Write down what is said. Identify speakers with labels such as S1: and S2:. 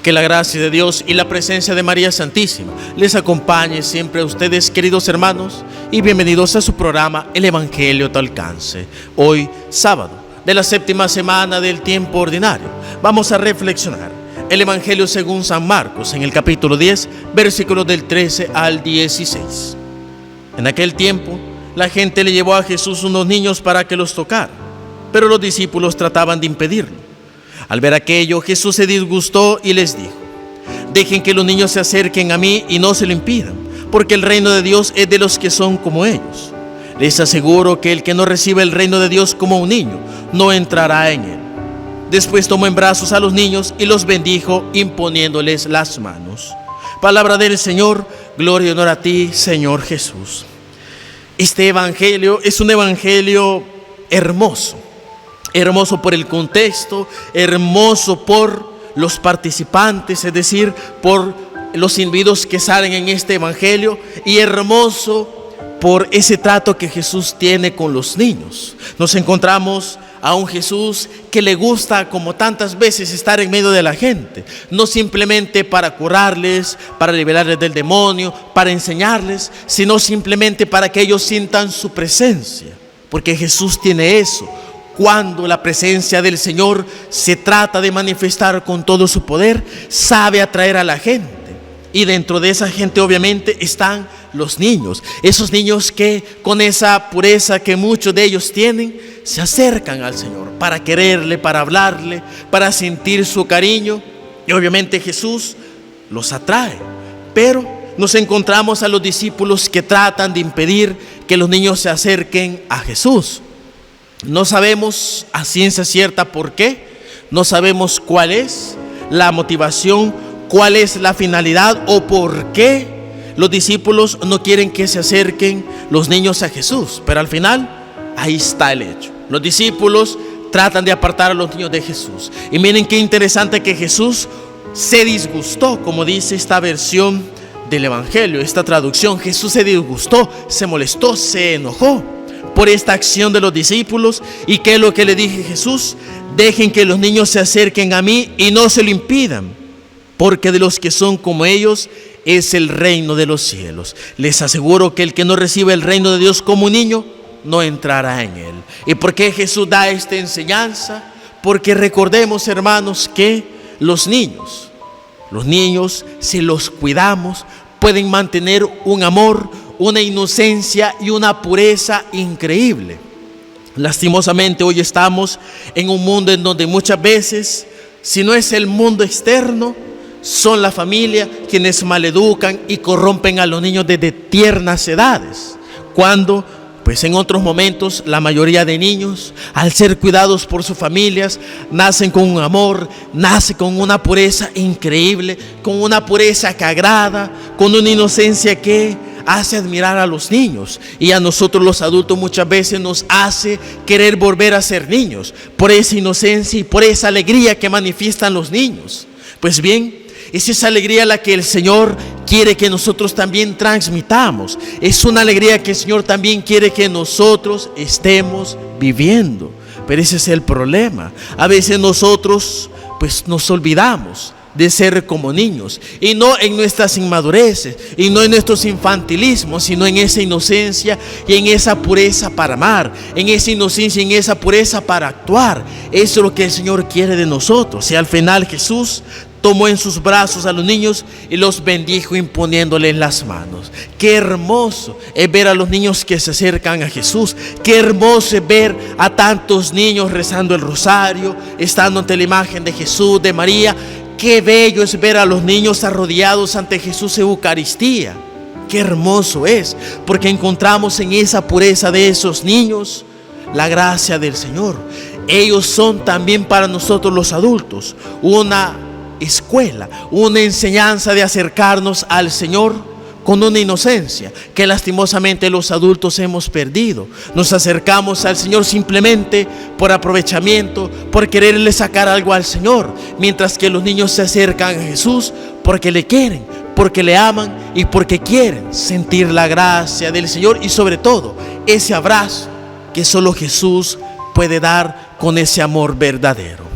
S1: Que la gracia de Dios y la presencia de María Santísima les acompañe siempre a ustedes, queridos hermanos, y bienvenidos a su programa El Evangelio a tu alcance. Hoy, sábado de la séptima semana del tiempo ordinario, vamos a reflexionar el Evangelio según San Marcos en el capítulo 10, versículos del 13 al 16. En aquel tiempo, la gente le llevó a Jesús unos niños para que los tocara, pero los discípulos trataban de impedirlo. Al ver aquello, Jesús se disgustó y les dijo: dejen que los niños se acerquen a mí y no se lo impidan, porque el reino de Dios es de los que son como ellos. Les aseguro que el que no recibe el reino de Dios como un niño, no entrará en él. Después tomó en brazos a los niños y los bendijo, imponiéndoles las manos. Palabra del Señor, gloria y honor a ti, Señor Jesús. Este evangelio es un evangelio hermoso. Hermoso por el contexto, hermoso por los participantes, es decir, por los individuos que salen en este evangelio, y hermoso por ese trato que Jesús tiene con los niños. Nos encontramos a un Jesús que le gusta, como tantas veces, estar en medio de la gente, no simplemente para curarles, para liberarles del demonio, para enseñarles, sino simplemente para que ellos sientan su presencia, porque Jesús tiene eso. Cuando la presencia del Señor se trata de manifestar con todo su poder, sabe atraer a la gente. Y dentro de esa gente obviamente están los niños. Esos niños que con esa pureza que muchos de ellos tienen, se acercan al Señor para quererle, para hablarle, para sentir su cariño. Y obviamente Jesús los atrae. Pero nos encontramos a los discípulos que tratan de impedir que los niños se acerquen a Jesús. No sabemos a ciencia cierta por qué, no sabemos cuál es la motivación, cuál es la finalidad o por qué los discípulos no quieren que se acerquen los niños a Jesús. Pero al final, ahí está el hecho. Los discípulos tratan de apartar a los niños de Jesús. Y miren qué interesante que Jesús se disgustó, como dice esta versión del Evangelio, esta traducción. Jesús se disgustó, se molestó, se enojó por esta acción de los discípulos. ¿Y qué es lo que le dije Jesús? Dejen que los niños se acerquen a mí y no se lo impidan, porque de los que son como ellos es el reino de los cielos. Les aseguro que el que no recibe el reino de Dios como un niño, no entrará en él. ¿Y por qué Jesús da esta enseñanza? Porque recordemos, hermanos, que los niños, si los cuidamos, pueden mantener un amor, una inocencia y una pureza increíble. Lastimosamente hoy estamos en un mundo en donde muchas veces, si no es el mundo externo, son la familia quienes maleducan y corrompen a los niños desde tiernas edades, cuando pues en otros momentos la mayoría de niños, al ser cuidados por sus familias, nacen con un amor, nacen con una pureza increíble, con una pureza que agrada, con una inocencia que hace admirar a los niños, y a nosotros los adultos muchas veces nos hace querer volver a ser niños por esa inocencia y por esa alegría que manifiestan los niños. Pues bien, es esa alegría la que el Señor quiere que nosotros también transmitamos. Es una alegría que el Señor también quiere que nosotros estemos viviendo. Pero ese es el problema. A veces nosotros pues nos olvidamos de ser como niños, y no en nuestras inmadureces, y no en nuestros infantilismos, sino en esa inocencia y en esa pureza para amar, en esa inocencia y en esa pureza para actuar. Eso es lo que el Señor quiere de nosotros. Y al final Jesús tomó en sus brazos a los niños y los bendijo imponiéndoles las manos. Qué hermoso es ver a los niños que se acercan a Jesús. Qué hermoso es ver a tantos niños rezando el rosario, estando ante la imagen de Jesús, de María. Qué bello es ver a los niños arrodillados ante Jesús en Eucaristía. Qué hermoso es, porque encontramos en esa pureza de esos niños la gracia del Señor. Ellos son también para nosotros los adultos una escuela, una enseñanza de acercarnos al Señor con una inocencia que lastimosamente los adultos hemos perdido. Nos acercamos al Señor simplemente por aprovechamiento, por quererle sacar algo al Señor, mientras que los niños se acercan a Jesús porque le quieren, porque le aman y porque quieren sentir la gracia del Señor, y sobre todo ese abrazo que solo Jesús puede dar con ese amor verdadero.